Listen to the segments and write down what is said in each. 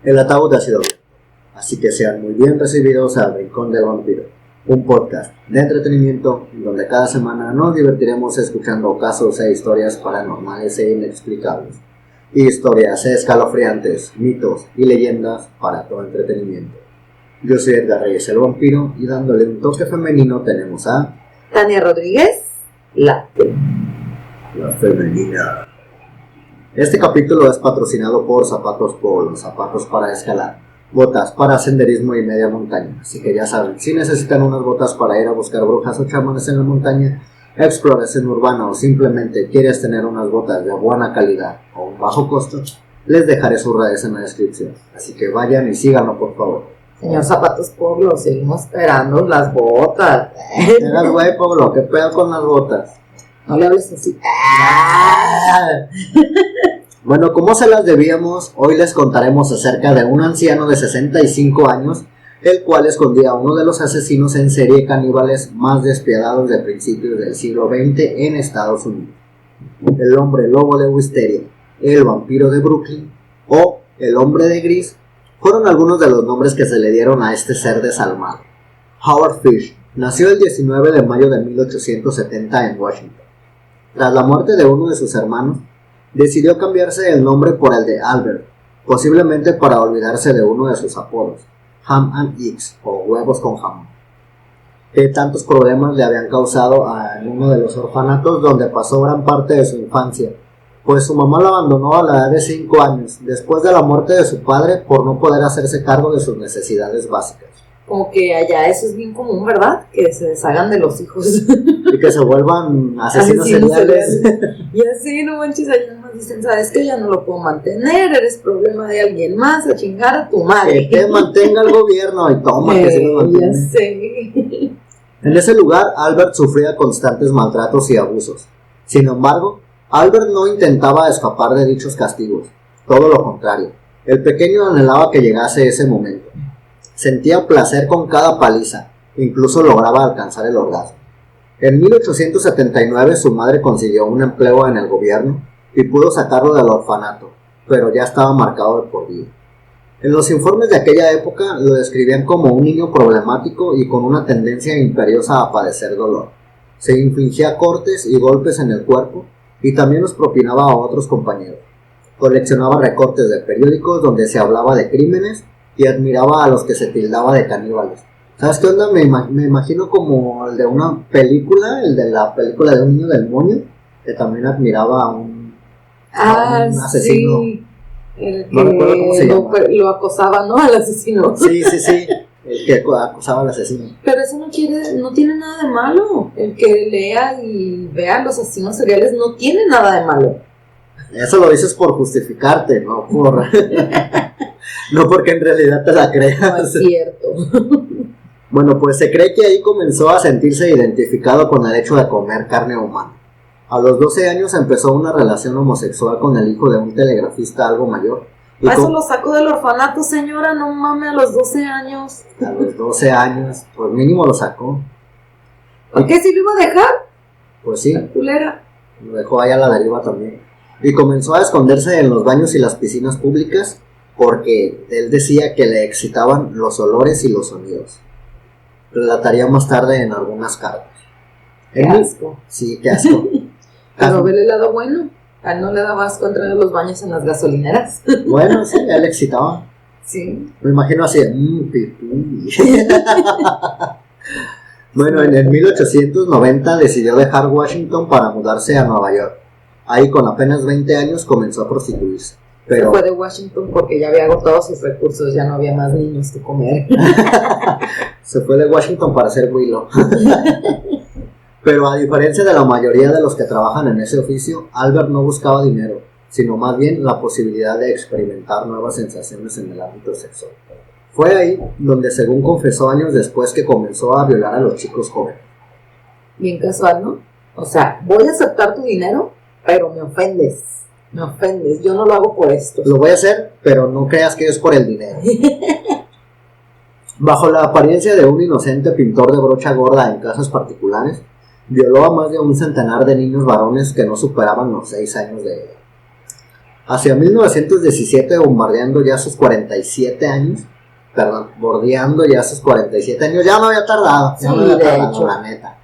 El ataúd ha sido abierto, así que sean muy bien recibidos al Rincón del Vampiro, un podcast de entretenimiento donde cada semana nos divertiremos escuchando casos e historias paranormales e inexplicables, historias escalofriantes, mitos y leyendas para todo entretenimiento. Yo soy Edgar Reyes el Vampiro y dándole un toque femenino tenemos a Tania Rodríguez, la femenina. Este capítulo es patrocinado por Zapatos Polo, zapatos para escalar, botas para senderismo y media montaña. Así que ya saben, si necesitan unas botas para ir a buscar brujas o chamanes en la montaña, exploración urbana o simplemente quieres tener unas botas de buena calidad o un bajo costo, les dejaré sus redes en la descripción. Así que vayan y síganlo por favor. Señor Zapatos Polo, seguimos esperando las botas. Tengas güey, Pablo, ¿qué pedo con las botas? No le hables así. Bueno, como se las debíamos, hoy les contaremos acerca de un anciano de 65 años, el cual escondía a uno de los asesinos en serie caníbales más despiadados de principios del siglo XX en Estados Unidos. El hombre lobo de Wisteria, el vampiro de Brooklyn o el hombre de gris fueron algunos de los nombres que se le dieron a este ser desalmado. Howard Fish nació el 19 de mayo de 1870 en Washington. Tras la muerte de uno de sus hermanos, decidió cambiarse el nombre por el de Albert, posiblemente para olvidarse de uno de sus apodos, Ham and Eggs o huevos con jamón, que tantos problemas le habían causado en uno de los orfanatos donde pasó gran parte de su infancia, pues su mamá la abandonó a la edad de 5 años, después de la muerte de su padre por no poder hacerse cargo de sus necesidades básicas. Como que allá eso es bien común, ¿verdad? Que se deshagan de los hijos. Y que se vuelvan asesinos seriales. Y así, no manches, allá más dicen, ¿sabes qué? Ya no lo puedo mantener, eres problema de alguien más, a chingar a tu madre. Que te mantenga el gobierno y toma que se lo mantenga. Ya sé. En ese lugar, Albert sufría constantes maltratos y abusos. Sin embargo, Albert no intentaba escapar de dichos castigos, todo lo contrario. El pequeño anhelaba que llegase ese momento. Sentía placer con cada paliza, incluso lograba alcanzar el orgasmo. En 1879 su madre consiguió un empleo en el gobierno y pudo sacarlo del orfanato, pero ya estaba marcado de por vida. En los informes de aquella época lo describían como un niño problemático y con una tendencia imperiosa a padecer dolor. Se infligía cortes y golpes en el cuerpo y también los propinaba a otros compañeros. Coleccionaba recortes de periódicos donde se hablaba de crímenes y admiraba a los que se tildaba de caníbales. ¿Sabes qué onda? Me imagino como el de una película, el de la película de un niño del moño, que también admiraba a un asesino. Sí. El que no recuerdo cómo se llama. lo acosaba, ¿no? Al asesino. Sí, el que acosaba al asesino. Pero eso no tiene nada de malo. El que lea y vea los asesinos seriales no tiene nada de malo. Eso lo dices por justificarte, no por... no porque en realidad te la creas. No es cierto. Bueno, pues se cree que ahí comenzó a sentirse identificado con el hecho de comer carne humana. A los 12 años empezó una relación homosexual con el hijo de un telegrafista algo mayor. ¿A eso lo sacó del orfanato, señora? No mames, a los 12 años. A los 12 años, pues mínimo lo sacó. ¿Por qué si lo iba a dejar? Pues sí. La culera. Lo dejó ahí a la deriva también. Y comenzó a esconderse en los baños y las piscinas públicas porque él decía que le excitaban los olores y los sonidos. Relataría más tarde en algunas cartas. Qué asco. Sí, qué asco. Pero ve el lado bueno. A él no le daba asco entrar a los baños en las gasolineras. Bueno, sí, a él le excitaba. Sí. Me imagino así, pipí. Bueno, en el 1890 decidió dejar Washington para mudarse a Nueva York. Ahí con apenas 20 años comenzó a prostituirse. Pero... Se fue de Washington porque ya había agotado sus recursos, ya no había más niños que comer. Se fue de Washington para hacer Willow. Pero a diferencia de la mayoría de los que trabajan en ese oficio, Albert no buscaba dinero, sino más bien la posibilidad de experimentar nuevas sensaciones en el ámbito sexual. Fue ahí donde, según confesó años después, que comenzó a violar a los chicos jóvenes. Bien casual, ¿no? O sea, voy a aceptar tu dinero, pero me ofendes, yo no lo hago por esto. Lo voy a hacer, pero no creas que es por el dinero. Bajo la apariencia de un inocente pintor de brocha gorda en casas particulares, violó a más de un centenar de niños varones que no superaban los 6 años de edad. Hacia 1917, bordeando ya sus 47 años, ya no había tardado, Sí, de hecho. la neta.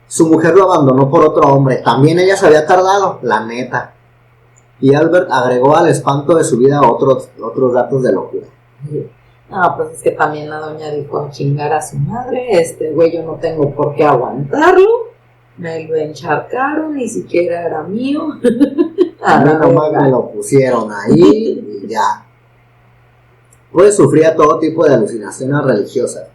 Su mujer lo abandonó por otro hombre, también ella se había tardado, la neta. Y Albert agregó al espanto de su vida otros datos de locura. No, pues es que también la doña dijo a chingar a su madre, este güey yo no tengo por qué aguantarlo, me lo encharcaron, ni siquiera era mío. A mí nomás me lo pusieron ahí y ya. Pues sufría todo tipo de alucinaciones religiosas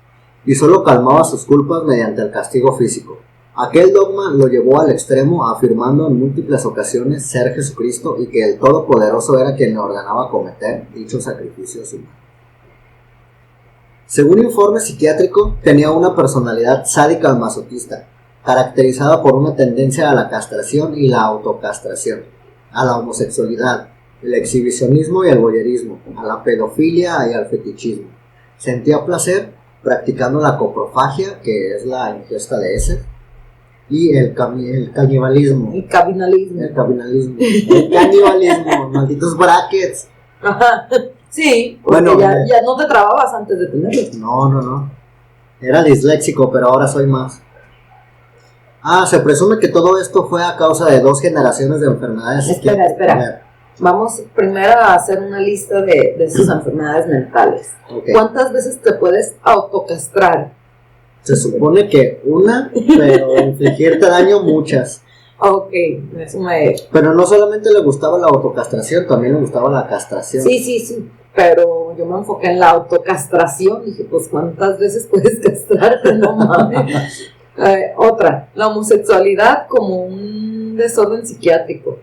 y solo calmaba sus culpas mediante el castigo físico. Aquel dogma lo llevó al extremo, afirmando en múltiples ocasiones ser Jesucristo y que el Todopoderoso era quien le ordenaba cometer dichos sacrificios humanos. Según informe psiquiátrico, tenía una personalidad sádica masoquista, caracterizada por una tendencia a la castración y la autocastración, a la homosexualidad, el exhibicionismo y el voyerismo, a la pedofilia y al fetichismo. Sentía placer practicando la coprofagia, que es la ingesta de heces, y el canibalismo. El cabinalismo. El canibalismo, malditos brackets. Ajá. Sí, porque Bueno, ya no te trababas antes de tenerlo. No. Era disléxico, pero ahora soy más. Se presume que todo esto fue a causa de 2 generaciones de enfermedades. Espera. Vamos primero a hacer una lista de sus enfermedades mentales. Okay. ¿Cuántas veces te puedes autocastrar? Se supone que una, pero infligirte daño muchas. Ok, eso me... Pero no solamente le gustaba la autocastración, también le gustaba la castración. Sí, pero yo me enfoqué en la autocastración. Dije, pues ¿cuántas veces puedes castrarte? No mames. Otra, la homosexualidad como un desorden psiquiátrico.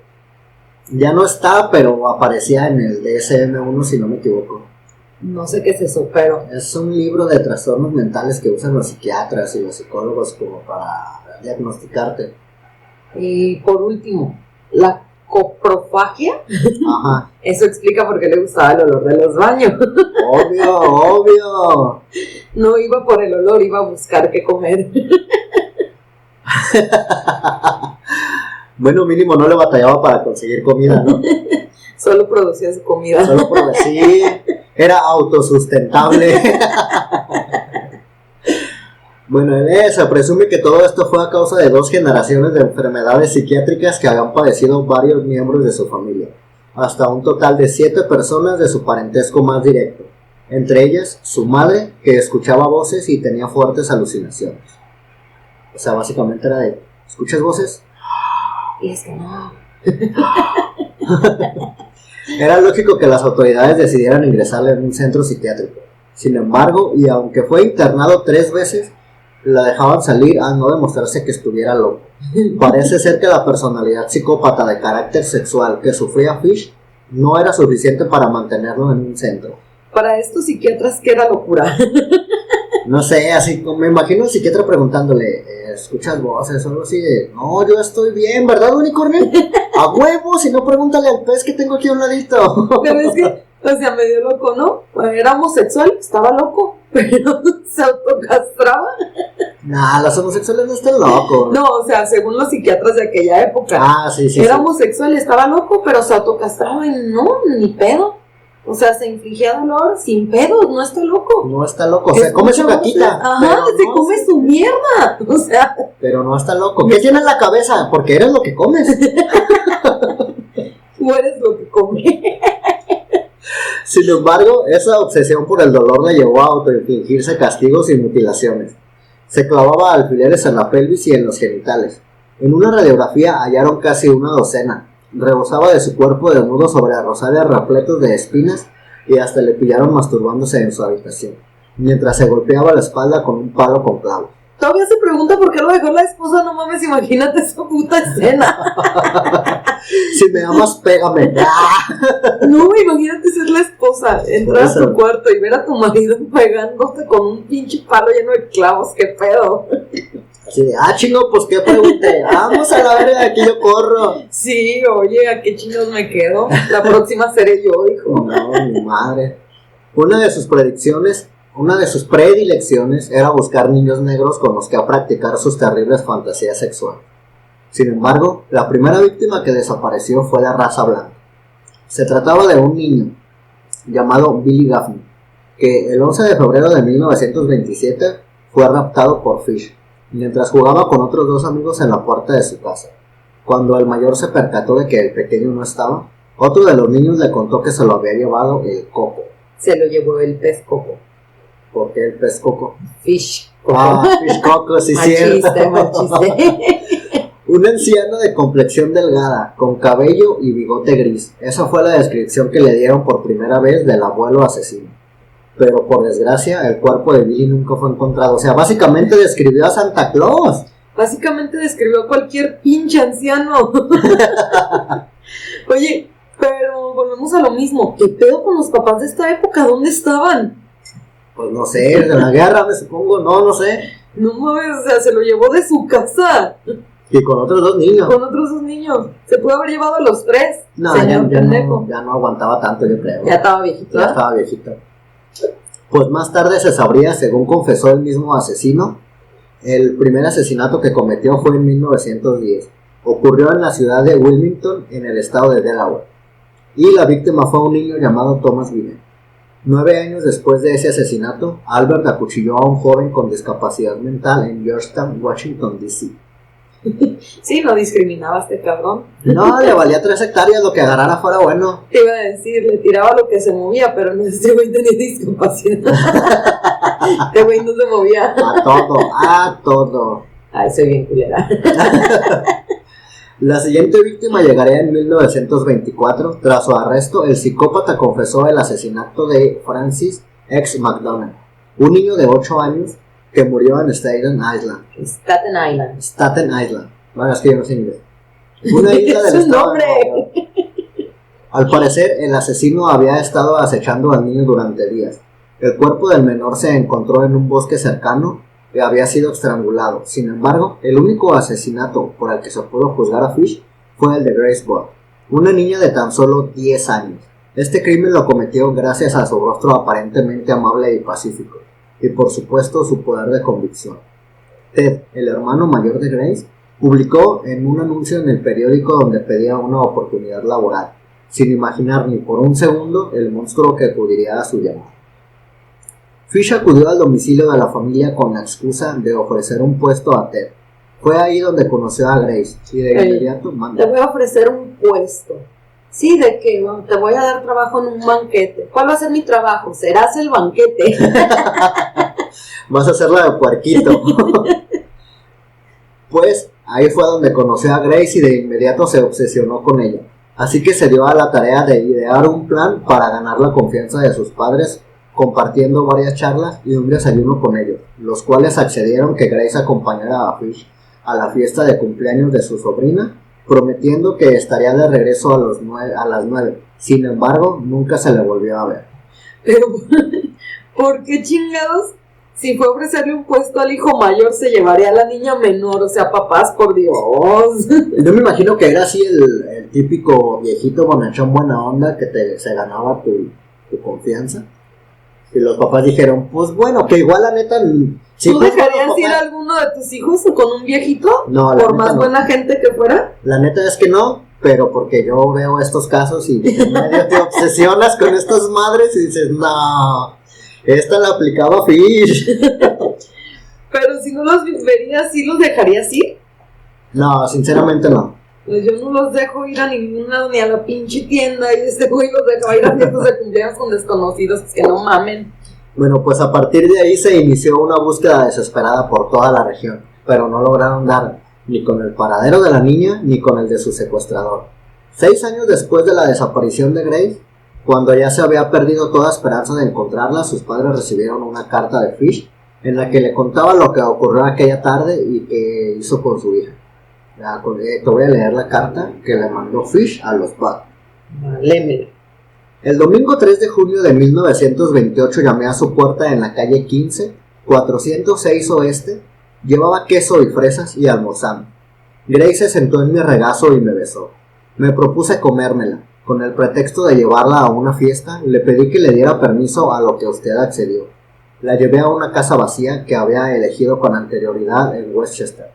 Ya no está, pero aparecía en el DSM-1 si no me equivoco. No sé qué es eso, pero... Es un libro de trastornos mentales que usan los psiquiatras y los psicólogos como para diagnosticarte. Y por último, la coprofagia. Ajá. Eso explica por qué le gustaba el olor de los baños. Obvio. No iba por el olor, iba a buscar qué comer. Bueno, mínimo no le batallaba para conseguir comida, ¿no? Solo producía su comida. Sí, era autosustentable. Bueno, se presume que todo esto fue a causa de 2 generaciones de enfermedades psiquiátricas que habían padecido varios miembros de su familia, hasta un total de 7 personas de su parentesco más directo, entre ellas su madre, que escuchaba voces y tenía fuertes alucinaciones. O sea, básicamente era de, ¿escuchas voces? Y es que no. Era lógico que las autoridades decidieran ingresarle en un centro psiquiátrico. Sin embargo, y aunque fue internado 3 veces, la dejaban salir al no demostrarse que estuviera loco. Parece ser que la personalidad psicópata de carácter sexual que sufría Fish no era suficiente para mantenerlo en un centro. Para estos psiquiatras, ¿qué era locura? No sé, así como me imagino al psiquiatra preguntándole, ¿escuchas voces o algo así de, no, yo estoy bien, ¿verdad, unicornio? A huevo, si no, pregúntale al pez que tengo aquí a un ladito. Pero es que, o sea, medio loco, ¿no? Era homosexual, estaba loco, pero se autocastraba. Nah, los homosexuales no están locos. No, o sea, según los psiquiatras de aquella época. Sí. Era homosexual, estaba loco, pero se autocastraba y no, ni pedo. O sea, se infligía dolor sin pedos, no está loco. No está loco, se come su caquita. Ajá, se come su mierda. O sea. Pero no está loco. ¿Qué tiene en la cabeza? Porque eres lo que comes. Tú eres lo que comes. Sin embargo, esa obsesión por el dolor le llevó a autoinfligirse castigos y mutilaciones. Se clavaba alfileres en la pelvis y en los genitales. En una radiografía hallaron casi una docena. Rebosaba de su cuerpo desnudo sobre rosales repletos de espinas y hasta le pillaron masturbándose en su habitación, mientras se golpeaba la espalda con un palo con clavos. Todavía se pregunta por qué lo dejó la esposa, no mames, imagínate esa puta escena. Si me amas, pégame. No, imagínate ser la esposa, entrar a tu cuarto y ver a tu marido pegándote con un pinche palo lleno de clavos, qué pedo. Así de, chingo, pues qué pregunté, vamos a la verga, aquí yo corro. Sí, oye, ¿a qué chingos me quedo? La próxima seré yo, hijo. No, mi madre. Una de sus predilecciones era buscar niños negros con los que practicar sus terribles fantasías sexuales. Sin embargo, la primera víctima que desapareció fue de raza blanca. Se trataba de un niño llamado Billy Gaffney, que el 11 de febrero de 1927 fue raptado por Fish, mientras jugaba con otros dos amigos en la puerta de su casa. Cuando el mayor se percató de que el pequeño no estaba, otro de los niños le contó que se lo había llevado el coco. Se lo llevó el pez coco. ¿Por qué el pez coco? Fish coco. Fish coco, sí, cierto. Machiste. Un anciano de complexión delgada, con cabello y bigote gris. Esa fue la descripción que le dieron por primera vez del abuelo asesino. Pero por desgracia, el cuerpo de Billy nunca fue encontrado. O sea, básicamente describió a Santa Claus. Básicamente describió a cualquier pinche anciano. Oye, pero volvemos a lo mismo. ¿Qué pedo con los papás de esta época? ¿Dónde estaban? Pues no sé, de la guerra me supongo, no sé. No mames, o sea, se lo llevó de su casa. Y con otros dos niños. Con otros dos niños. Se pudo haber llevado a los tres. No, señor ya pendejo. no aguantaba tanto, yo creo. Ya estaba viejito. Ya estaba viejito. Pues más tarde se sabría, según confesó el mismo asesino, el primer asesinato que cometió fue en 1910. Ocurrió en la ciudad de Wilmington, en el estado de Delaware. Y la víctima fue un niño llamado Thomas Guinea. 9 años después de ese asesinato, Albert acuchilló a un joven con discapacidad mental en Georgetown, Washington, D.C. Sí, no discriminaba a este cabrón. No, le valía 3 hectáreas, lo que agarrara fuera bueno. Te iba a decir, le tiraba lo que se movía, pero no, este güey tenía discapacidad. Este güey no se movía. A todo. Ay, soy bien culera. La siguiente víctima llegaría en 1924. Tras su arresto, el psicópata confesó el asesinato de Francis X. McDonald, un niño de 8 años que murió en Staten Island. Staten Island. Bueno, es que yo no sé inglés. Una isla del estado de Nueva York. Al parecer, el asesino había estado acechando al niño durante días. El cuerpo del menor se encontró en un bosque cercano y había sido estrangulado. Sin embargo, el único asesinato por el que se pudo juzgar a Fish fue el de Grace Ball, una niña de tan solo 10 años. Este crimen lo cometió gracias a su rostro aparentemente amable y pacífico, y por supuesto su poder de convicción. Ted, el hermano mayor de Grace, publicó en un anuncio en el periódico donde pedía una oportunidad laboral, sin imaginar ni por un segundo el monstruo que acudiría a su llamado. Fish acudió al domicilio de la familia con la excusa de ofrecer un puesto a Ted. Fue ahí donde conoció a Grace y de inmediato mandó. Te voy a ofrecer un puesto. Sí, ¿de qué? No, te voy a dar trabajo en un banquete. ¿Cuál va a ser mi trabajo? Serás el banquete. Vas a ser la de puerquito. Pues ahí fue donde conoció a Grace y de inmediato se obsesionó con ella. Así que se dio a la tarea de idear un plan para ganar la confianza de sus padres, compartiendo varias charlas y un desayuno con ellos, los cuales accedieron que Grace acompañara a Fish a la fiesta de cumpleaños de su sobrina, prometiendo que estaría de regreso a las 9. Sin embargo, nunca se le volvió a ver. Pero, ¿por qué chingados? Si fue a ofrecerle un puesto al hijo mayor, se llevaría a la niña menor. O sea, papás, por Dios. Yo me imagino que era así el típico viejito bonachón buena onda que se ganaba tu confianza. Y los papás dijeron, pues bueno, que igual la neta... ¿Tú dejarías ir a alguno de tus hijos con un viejito? No, por más buena gente que fuera. La neta es que no, pero porque yo veo estos casos y medio te obsesionas con estas madres y dices, no, esta la aplicaba Fish. Pero si no los verías, ¿sí los dejarías ir? No, sinceramente no. Pues yo no los dejo ir a ninguna, ni a la pinche tienda, y este güey los deja ir a fiestas de cumpleaños con desconocidos, pues que no mamen. Bueno, pues a partir de ahí se inició una búsqueda desesperada por toda la región, pero no lograron dar ni con el paradero de la niña ni con el de su secuestrador. 6 años después de la desaparición de Grace, cuando ya se había perdido toda esperanza de encontrarla, sus padres recibieron una carta de Fish en la que le contaba lo que ocurrió aquella tarde y que hizo con su hija. Te voy a leer la carta que le mandó Fish a los Budd. Lémela. El domingo 3 de junio de 1928 llamé a su puerta en la calle 15, 406 Oeste. Llevaba queso y fresas y almorzando. Grace se sentó en mi regazo y me besó. Me propuse comérmela. Con el pretexto de llevarla a una fiesta, le pedí que le diera permiso, a lo que usted accedió. La llevé a una casa vacía que había elegido con anterioridad en Westchester.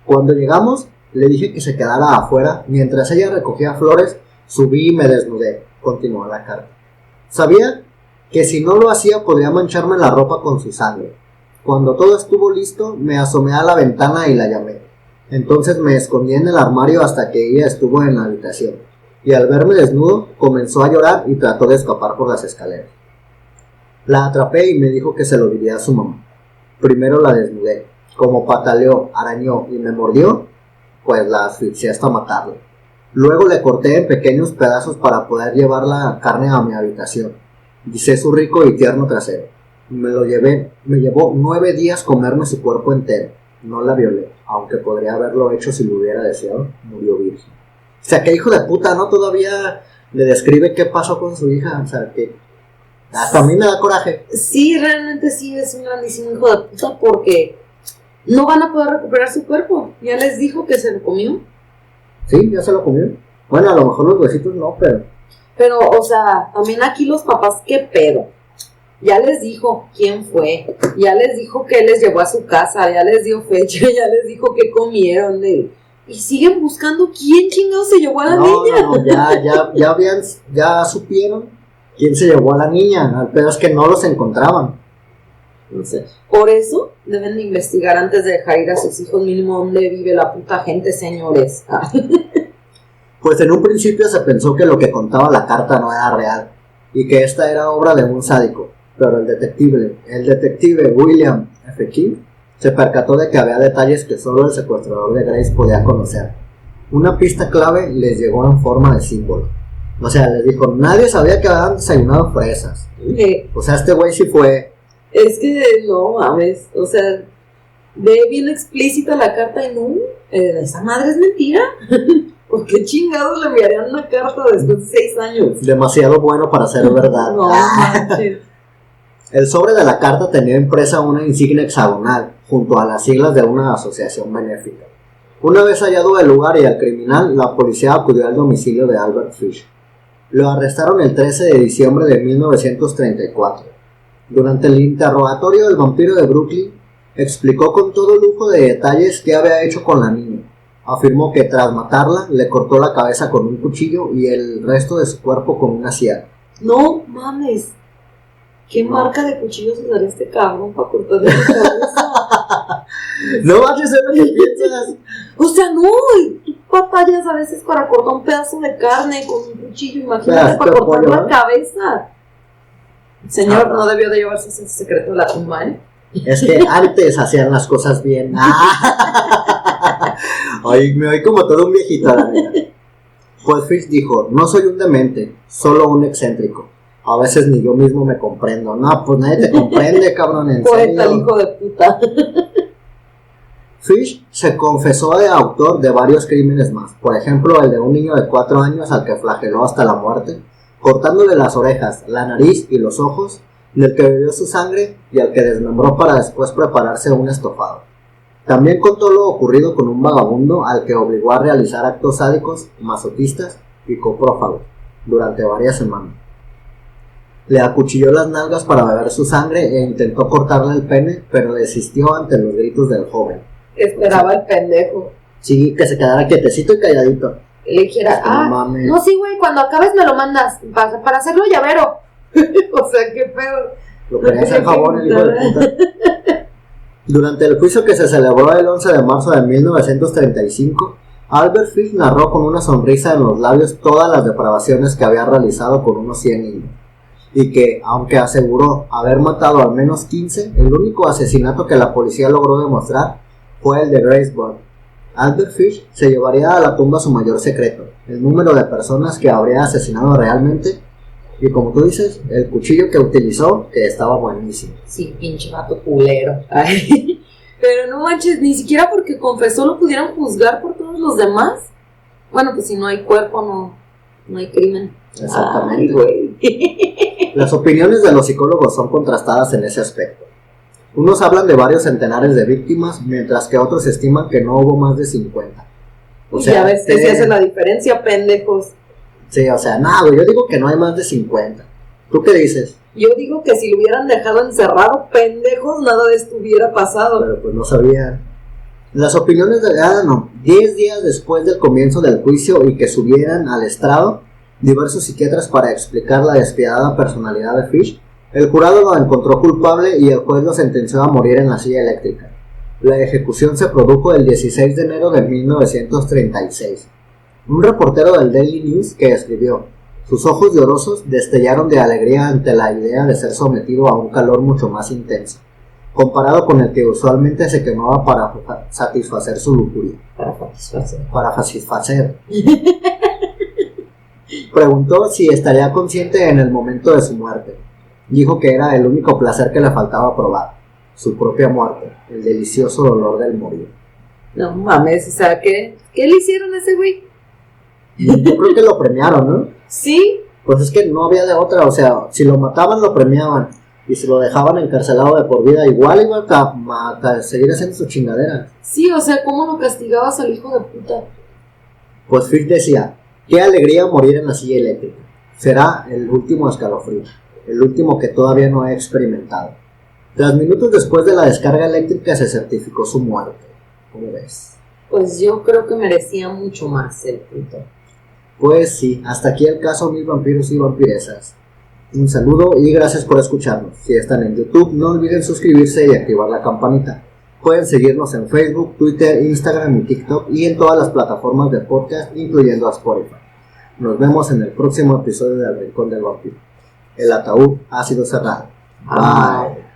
Cuando llegamos, le dije que se quedara afuera mientras ella recogía flores Subí y me desnudé, continuó la carta. Sabía que si no lo hacía podría mancharme la ropa con su sangre. Cuando todo estuvo listo, me asomé a la ventana y la llamé. Entonces me escondí en el armario hasta que ella estuvo en la habitación, y al verme desnudo, comenzó a llorar y trató de escapar por las escaleras. La atrapé y me dijo que se lo diría a su mamá. Primero la desnudé. Como pataleó, arañó y me mordió, pues la asfixié hasta matarla. Luego le corté en pequeños pedazos para poder llevar la carne a mi habitación. Guisé su rico y tierno trasero. Me llevó 9 días comerme su cuerpo entero. No la violé, aunque podría haberlo hecho si lo hubiera deseado. Murió virgen. O sea, que hijo de puta, ¿no? Todavía le describe qué pasó con su hija. O sea, que hasta a mí me da coraje. Sí, realmente sí, es un grandísimo hijo de puta porque no van a poder recuperar su cuerpo. Ya les dijo que se lo comió. Sí, ya se lo comió. Bueno, a lo mejor los huesitos no, pero... Pero, o sea, también aquí los papás, ¿qué pedo? Ya les dijo quién fue, ya les dijo que les llevó a su casa, ya les dio fecha, ya les dijo qué comieron, y siguen buscando quién chingado se llevó a la niña. No, ya supieron quién se llevó a la niña, el pedo es que no los encontraban. No sé. Por eso deben de investigar antes de dejar ir a sus hijos mínimo dónde vive la puta gente, señores. Pues en un principio se pensó que lo que contaba la carta no era real y que esta era obra de un sádico, pero el detective William F. King se percató de que había detalles que solo el secuestrador de Grace podía conocer. Una pista clave les llegó en forma de símbolo. O sea, les dijo, nadie sabía que habían desayunado fresas. O sea, este güey sí fue. Es que no mames, o sea, ve bien explícita la carta y no, esa madre es mentira. ¿Por qué chingados le enviarían una carta después de 6 años? Demasiado bueno para ser verdad. No manches. El sobre de la carta tenía impresa una insignia hexagonal junto a las siglas de una asociación benéfica. Una vez hallado el lugar y al criminal, la policía acudió al domicilio de Albert Fish. Lo arrestaron el 13 de diciembre de 1934. Durante el interrogatorio, el vampiro de Brooklyn explicó con todo lujo de detalles qué había hecho con la niña. Afirmó que tras matarla, le cortó la cabeza con un cuchillo y el resto de su cuerpo con una sierra. No mames. ¿Qué marca de cuchillos usaría este cabrón para cortarle la cabeza? No manches, es lo que piensas. O sea, no, tú batallas a veces para cortar un pedazo de carne con un cuchillo, imagínate para cortar la cabeza. El señor no debió de llevarse ese secreto de la tumba, ¿eh? Es que antes hacían las cosas bien. Ay, me oí como todo un viejito, la neta. Pues Fish dijo, no soy un demente, solo un excéntrico. A veces ni yo mismo me comprendo. No, pues nadie te comprende, cabrón, en Poeta, serio. hijo de puta. Fish se confesó de autor de varios crímenes más. Por ejemplo, el de un niño de 4 años al que flageló hasta la muerte, cortándole las orejas, la nariz y los ojos, del que bebió su sangre y al que desmembró para después prepararse un estofado. También contó lo ocurrido con un vagabundo al que obligó a realizar actos sádicos, masoquistas y coprófagos durante varias semanas. Le acuchilló las nalgas para beber su sangre e intentó cortarle el pene, pero desistió ante los gritos del joven. Esperaba el pendejo. Sí, que se quedara quietecito y calladito. Y le dijera, no, sí, güey, cuando acabes me lo mandas para hacerlo llavero. O sea, qué pedo. Lo quería hacer jabón el hijo de puta. Durante el juicio que se celebró el 11 de marzo de 1935, Albert Fish narró con una sonrisa en los labios todas las depravaciones que había realizado con unos 100 niños, y que, aunque aseguró haber matado al menos 15, el único asesinato que la policía logró demostrar fue el de Grace Budd. Albert Fish se llevaría a la tumba su mayor secreto, el número de personas que habría asesinado realmente, y como tú dices, el cuchillo que utilizó, que estaba buenísimo. Sí, pinche vato culero. Ay. Pero no manches, ni siquiera porque confesó lo pudieran juzgar por todos los demás. Bueno, pues si no hay cuerpo, no hay crimen. Exactamente. Ay, güey. Las opiniones de los psicólogos son contrastadas en ese aspecto. Unos hablan de varios centenares de víctimas, mientras que otros estiman que no hubo más de 50. O sea, ya ves que se hace la diferencia, pendejos. Sí, o sea, güey, yo digo que no hay más de 50. ¿Tú qué dices? Yo digo que si lo hubieran dejado encerrado, pendejos, nada de esto hubiera pasado. Pero pues no sabía. Las opiniones de 10 días después del comienzo del juicio y que subieran al estrado, diversos psiquiatras para explicar la despiadada personalidad de Fish, el jurado lo encontró culpable y el juez lo sentenció a morir en la silla eléctrica. La ejecución se produjo el 16 de enero de 1936. Un reportero del Daily News que escribió: sus ojos llorosos destellaron de alegría ante la idea de ser sometido a un calor mucho más intenso, comparado con el que usualmente se quemaba para satisfacer su lujuria. Para satisfacer. Preguntó si estaría consciente en el momento de su muerte. Dijo que era el único placer que le faltaba probar: su propia muerte, el delicioso dolor del morir. No mames, o sea, ¿qué le hicieron a ese güey? Yo creo que lo premiaron, ¿no? Sí. Pues es que no había de otra, o sea, si lo mataban lo premiaban, y si lo dejaban encarcelado de por vida, igual iba a seguir haciendo su chingadera. Sí, o sea, ¿cómo lo castigabas al hijo de puta? Pues Fish decía: qué alegría morir en la silla eléctrica. Será el último escalofrío, el último que todavía no he experimentado. Tras minutos después de la descarga eléctrica se certificó su muerte. ¿Cómo ves? Pues yo creo que merecía mucho más el puto. Pues sí, hasta aquí el caso Mil Vampiros y Vampiresas. Un saludo y gracias por escucharnos. Si están en YouTube, no olviden suscribirse y activar la campanita. Pueden seguirnos en Facebook, Twitter, Instagram y TikTok y en todas las plataformas de podcast, incluyendo a Spotify. Nos vemos en el próximo episodio de El Rincón del Vampiro. El ataúd ha sido cerrado. Bye.